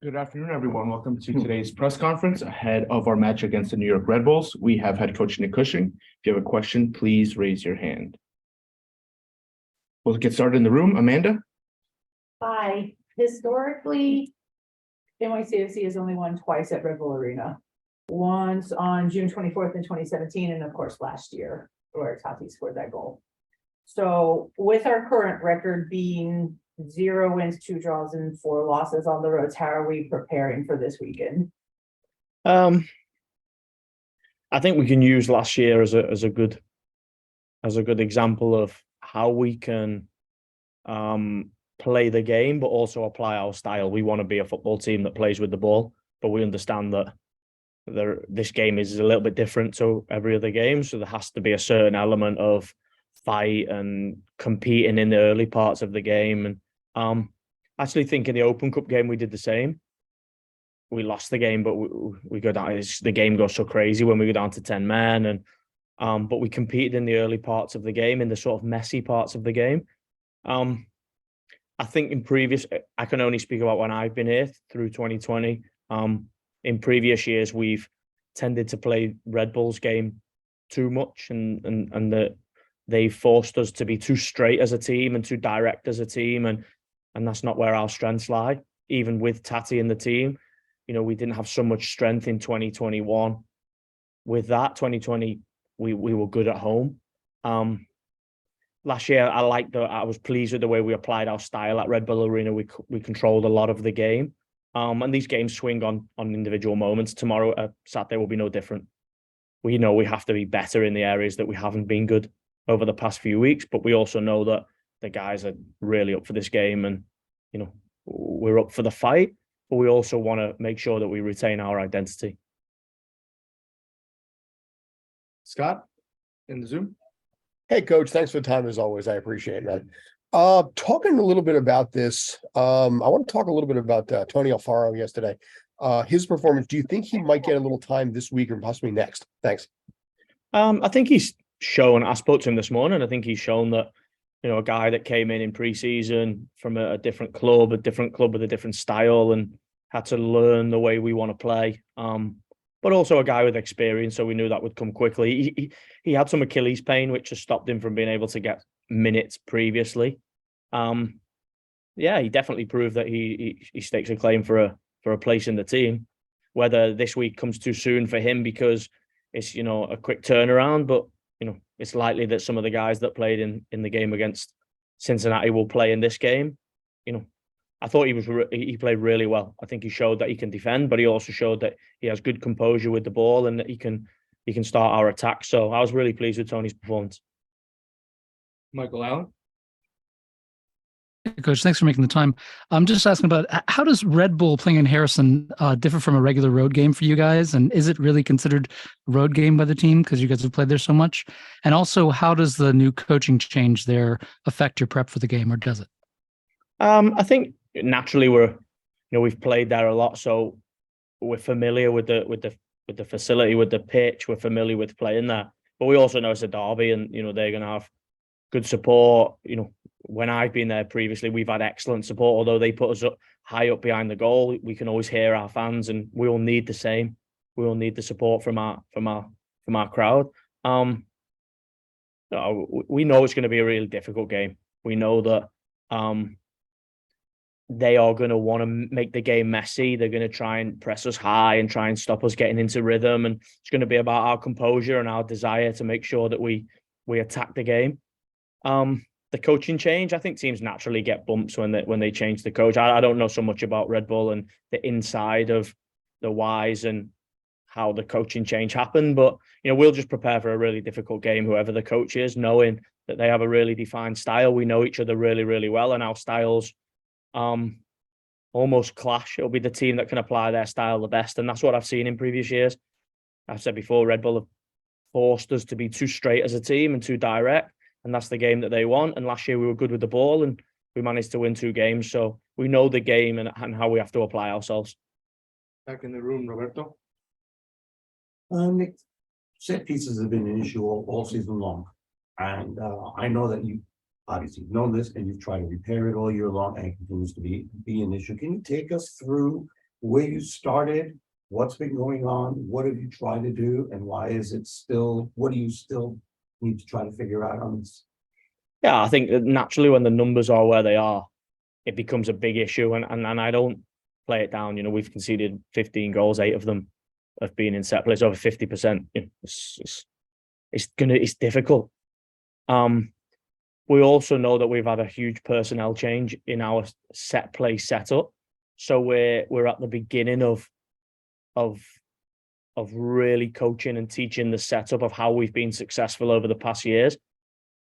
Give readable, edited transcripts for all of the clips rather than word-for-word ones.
Good afternoon, everyone. Welcome to today's press conference ahead of our match against the New York Red Bulls. We have head coach Nick Cushing. If you have a question, please raise your hand. We'll get started in the room. Amanda? Hi. Historically, NYCFC has only won twice at Red Bull Arena. Once on June 24th in 2017, and of course last year, where Tati scored that goal. So with our current record being 0 wins, 2 draws, and 4 losses on the roads, how are we preparing for this weekend? I think we can use last year as a good example of how we can play the game, but also apply our style. We want to be a football team that plays with the ball, but we understand that this game is a little bit different to every other game. So there has to be a certain element of fight and competing in the early parts of the game. And I actually think in the Open Cup game we did the same. We lost the game, but we go down. The game goes so crazy when we go down to 10 men, and but we competed in the early parts of the game, in the sort of messy parts of the game. I think I can only speak about when I've been here through 2020. In previous years, we've tended to play Red Bull's game too much, and that they forced us to be too straight as a team and too direct as a team, and that's not where our strengths lie. Even with Tati in the team, we didn't have so much strength in 2021. With that, 2020, we were good at home. Last year, I was pleased with the way we applied our style at Red Bull Arena. We controlled a lot of the game. And these games swing on individual moments. Tomorrow, Saturday will be no different. We know we have to be better in the areas that we haven't been good over the past few weeks, but we also know that the guys are really up for this game, and we're up for the fight, but we also want to make sure that we retain our identity. Scott, in the Zoom. Hey, Coach, thanks for the time as always. I appreciate that. Talking a little bit about this, I want to talk a little bit about Tony Alfaro yesterday. His performance, do you think he might get a little time this week or possibly next? Thanks. I think he's shown, I spoke to him this morning, I think he's shown that, a guy that came in pre-season from a different club with a different style, and had to learn the way we want to play. But also a guy with experience, so we knew that would come quickly. He had some Achilles pain, which has stopped him from being able to get minutes previously. He definitely proved that he stakes a claim for a place in the team. Whether this week comes too soon for him because it's a quick turnaround, but it's likely that some of the guys that played in the game against Cincinnati will play in this game. I thought he played really well. I think he showed that he can defend, but he also showed that he has good composure with the ball and that he can start our attack. So I was really pleased with Tony's performance. Michael Allen. Hey, Coach, thanks for making the time. I'm just asking about how does Red Bull playing in Harrison differ from a regular road game for you guys? And is it really considered a road game by the team because you guys have played there so much? And also, how does the new coaching change there affect your prep for the game, or does it? I think naturally we've played there a lot, so we're familiar with the facility, with the pitch. We're familiar with playing there, but we also know it's a derby, and they're going to have good support. When I've been there previously, we've had excellent support. Although they put us high up behind the goal, we can always hear our fans, and we all need the same. We all need the support from our crowd. We know it's going to be a really difficult game. We know that they are going to want to make the game messy. They're going to try and press us high and try and stop us getting into rhythm. And it's going to be about our composure and our desire to make sure that we attack the game. The coaching change, I think teams naturally get bumps when they change the coach. I don't know so much about Red Bull and the inside of the whys and how the coaching change happened, but we'll just prepare for a really difficult game, whoever the coach is, knowing that they have a really defined style. We know each other really, really well, and our styles almost clash. It'll be the team that can apply their style the best, and that's what I've seen in previous years. I've said before, Red Bull have forced us to be too straight as a team and too direct, and that's the game that they want. And last year we were good with the ball, and we managed to win 2 games. So we know the game and how we have to apply ourselves. Back in the room, Roberto. Nick, set pieces have been an issue all season long, and I know that you obviously known this and you've tried to repair it all year long, and it continues to be an issue. Can you take us through where you started, what's been going on, what have you tried to do, and why is it still, what do you still need to try to figure out on this? Yeah, I think that naturally when the numbers are where they are, it becomes a big issue. And I don't play it down. You know, we've conceded 15 goals, 8 of them have been in set plays, over 50%. You know, it's difficult. We also know that we've had a huge personnel change in our set play setup. So we're at the beginning of really coaching and teaching the setup of how we've been successful over the past years.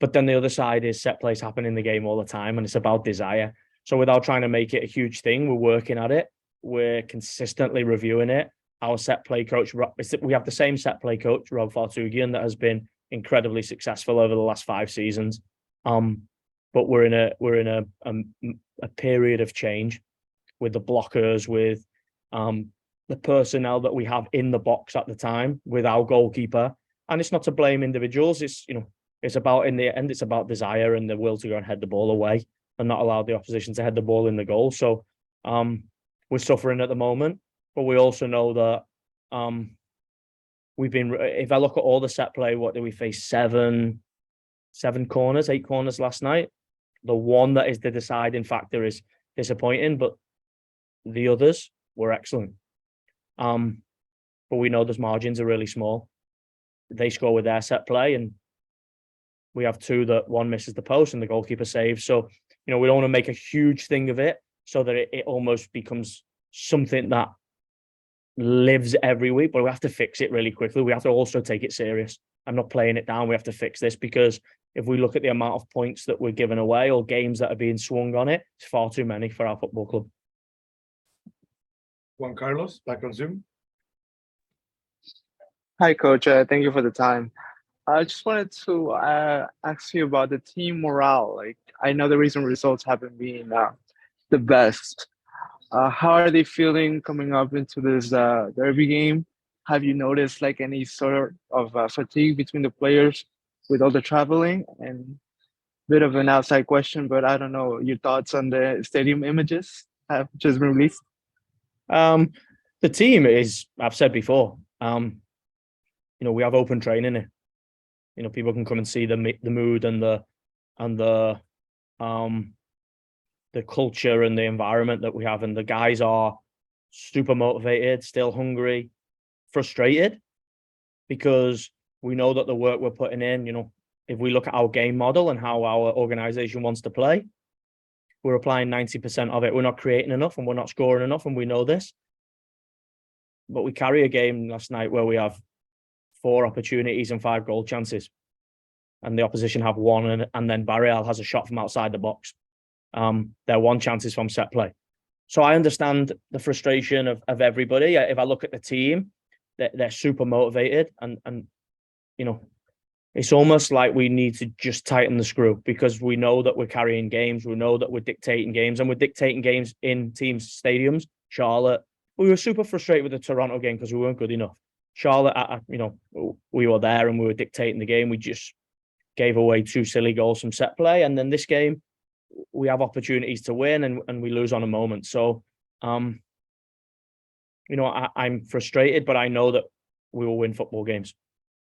But then the other side is set plays happen in the game all the time, and it's about desire. So without trying to make it a huge thing, we're working at it. We're consistently reviewing it. Our set play coach, we have the same set play coach, Rob Fartugian, that has been incredibly successful over the last 5 seasons. But we're in a period of change with the blockers, with the personnel that we have in the box at the time, with our goalkeeper. And it's not to blame individuals. It's, you know, it's about, in the end, it's about desire and the will to go and head the ball away and not allow the opposition to head the ball in the goal. So we're suffering at the moment, but we also know that we've been, if I look at all the set play, what did we face? 7 corners, 8 corners last night. The one that is the deciding factor is disappointing, but the others were excellent. But we know those margins are really small. They score with their set play, and we have 2 that one misses the post and the goalkeeper saves. So, you know, we don't want to make a huge thing of it so that it almost becomes something that lives every week, but we have to fix it really quickly. We have to also take it serious. I'm not playing it down. We have to fix this, because if we look at the amount of points that we're giving away or games that are being swung on it, it's far too many for our football club. Juan Carlos, back on Zoom. Hi, Coach. Thank you for the time. I just wanted to ask you about the team morale. Like, I know the recent results haven't been the best. How are they feeling coming up into this derby game? Have you noticed like any sort of fatigue between the players with all the traveling? And bit of an outside question, but I don't know your thoughts on the stadium images have just been released. The team is, I've said before, you know, we have open training here. You know, people can come and see the mood and the culture and the environment that we have, and the guys are super motivated, still hungry, frustrated, because we know that the work we're putting in, you know, if we look at our game model and how our organization wants to play, we're applying 90% of it. We're not creating enough and we're not scoring enough, and we know this. But we carry a game last night where we have 4 opportunities and 5 goal chances, and the opposition have 1, and then Barreal has a shot from outside the box. Their 1 chance is from set play. So I understand the frustration of everybody. If I look at the team, they're super motivated, and you know, it's almost like we need to just tighten the screw, because we know that we're carrying games, we know that we're dictating games, and we're dictating games in teams' stadiums. Charlotte, we were super frustrated with the Toronto game because we weren't good enough. Charlotte, you know, we were there and we were dictating the game. We just gave away 2 silly goals from set play, and then this game, we have opportunities to win and we lose on a moment. So, you know, I'm frustrated, but I know that we will win football games.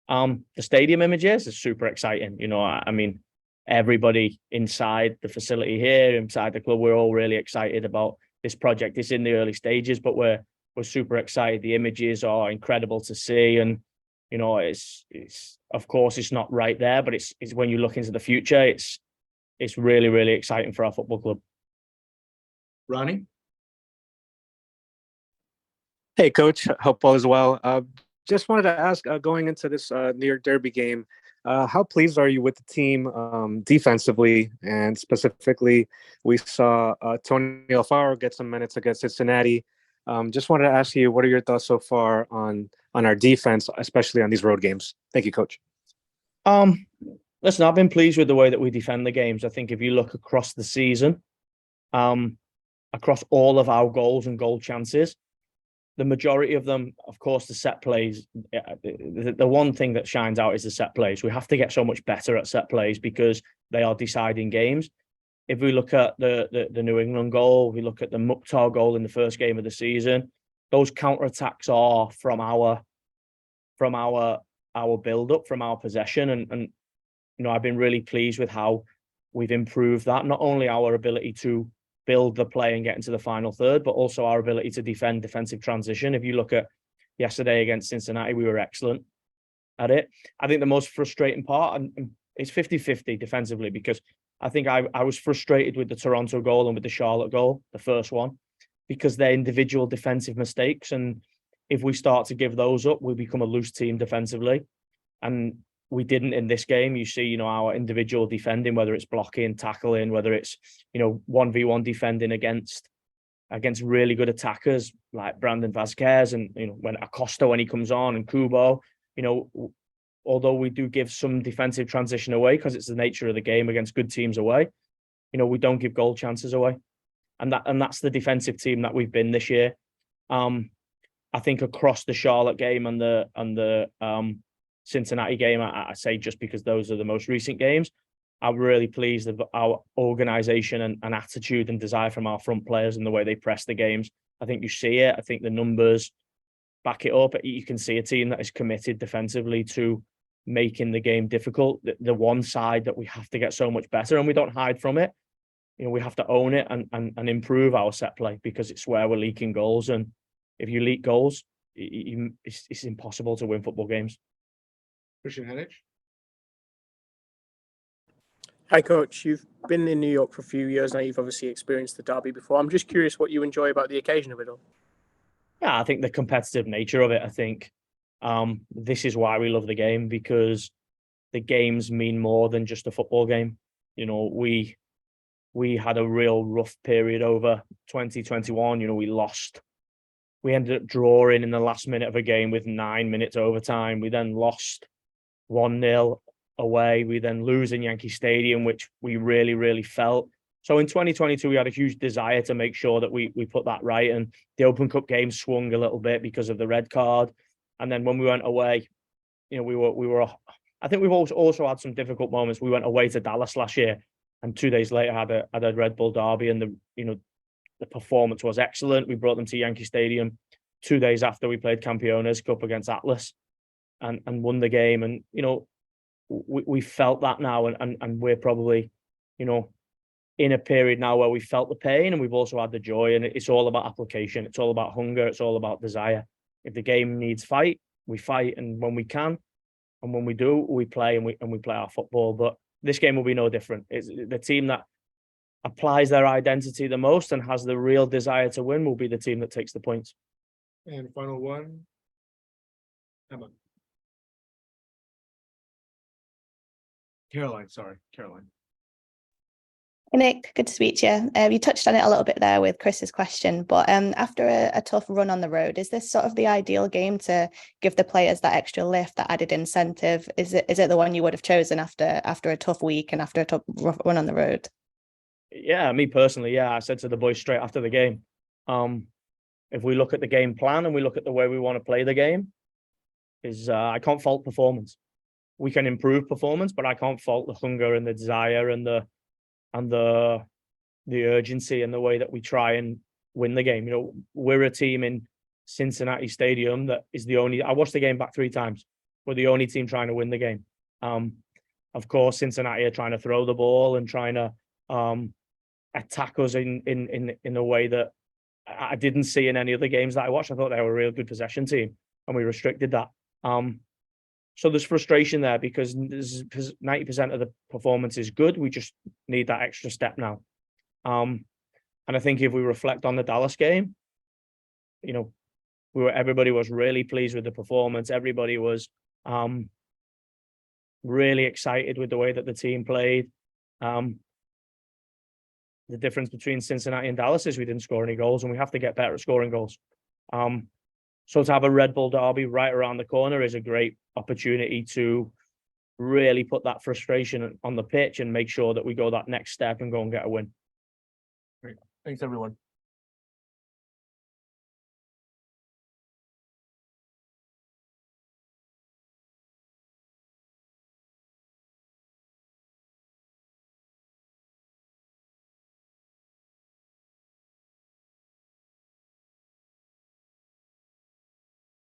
The stadium images is super exciting. You know, I mean, everybody inside the facility here, inside the club, we're all really excited about this project. It's in the early stages, but we're super excited. The images are incredible to see, and you know, it's of course it's not right there, but it's when you look into the future, it's really, really exciting for our football club. Ronnie? Hey, Coach. Hope all is well. Just wanted to ask, going into this New York Derby game, how pleased are you with the team defensively? And specifically, we saw Tony Alfaro get some minutes against Cincinnati. Just wanted to ask you, what are your thoughts so far on our defense, especially on these road games? Thank you, Coach. Listen, I've been pleased with the way that we defend the games. I think if you look across the season, across all of our goals and goal chances, the majority of them, of course, the set plays, the one thing that shines out is the set plays. We have to get so much better at set plays because they are deciding games. If we look at the New England goal, we look at the Mukhtar goal in the first game of the season, those counterattacks are from our build up, from our possession. And I've been really pleased with how we've improved that, not only our ability to build the play and get into the final third, but also our ability to defend defensive transition. If you look at yesterday against Cincinnati, we were excellent at it. I think the most frustrating part, and it's 50-50 defensively, because I think I was frustrated with the Toronto goal and with the Charlotte goal, the first one, because they're individual defensive mistakes. And if we start to give those up, we become a loose team defensively. And we didn't in this game. You see, our individual defending, whether it's blocking, tackling, whether it's, 1v1 defending against really good attackers like Brandon Vasquez, and, when Acosta, when he comes on, and Kubo, although we do give some defensive transition away because it's the nature of the game against good teams away, we don't give goal chances away. And that's the defensive team that we've been this year. I think across the Charlotte game and the Cincinnati game, I say just because those are the most recent games, I'm really pleased with our organization and attitude and desire from our front players and the way they press the games. I think you see it. I think the numbers back it up. You can see a team that is committed defensively to making the game difficult. The one side that we have to get so much better, and we don't hide from it. We have to own it and improve our set play, because it's where we're leaking goals. And if you leak goals, it's impossible to win football games. Christian Henich. Hi, Coach. You've been in New York for a few years now. You've obviously experienced the derby before. I'm just curious what you enjoy about the occasion of it all. Yeah, I think the competitive nature of it. I think this is why we love the game, because the games mean more than just a football game. We had a real rough period over 2021. We ended up drawing in the last minute of a game with 9 minutes overtime. We then lost 1-0 away. We then lose in Yankee Stadium, which we really, really felt. So in 2022, we had a huge desire to make sure that we put that right. And the Open Cup game swung a little bit because of the red card. And then when we went away, we were. I think we've also had some difficult moments. We went away to Dallas last year, and 2 days later had a Red Bull Derby, and the performance was excellent. We brought them to Yankee Stadium 2 days after we played Campeones Cup against Atlas, and won the game. And we felt that now, and we're probably in a period now where we felt the pain, and we've also had the joy. And it's all about application. It's all about hunger. It's all about desire. If the game needs fight, we fight, and when we can, and when we do, we play, and we play our football. But this game will be no different. It's the team that applies their identity the most and has the real desire to win will be the team that takes the points. And final one, Emma. Caroline. Nick, good to speak to you. You touched on it a little bit there with Chris's question, but after a tough run on the road, is this sort of the ideal game to give the players that extra lift, that added incentive? Is it the one you would have chosen after a tough week and after a tough run on the road? Yeah, me personally, I said to the boys straight after the game, if we look at the game plan and we look at the way we want to play the game, I can't fault performance. We can improve performance, but I can't fault the hunger and the desire and the urgency and the way that we try and win the game. We're a team in Cincinnati Stadium that is the only. I watched the game back 3 times. We're the only team trying to win the game. Of course, Cincinnati are trying to throw the ball and trying to attack us in a way that I didn't see in any other games that I watched. I thought they were a real good possession team, and we restricted that. So there's frustration there because 90% of the performance is good. We just need that extra step now. And I think if we reflect on the Dallas game, everybody was really pleased with the performance. Everybody was really excited with the way that the team played. The difference between Cincinnati and Dallas is we didn't score any goals, and we have to get better at scoring goals. So to have a Red Bull Derby right around the corner is a great opportunity to really put that frustration on the pitch and make sure that we go that next step and go and get a win. Great. Thanks, everyone.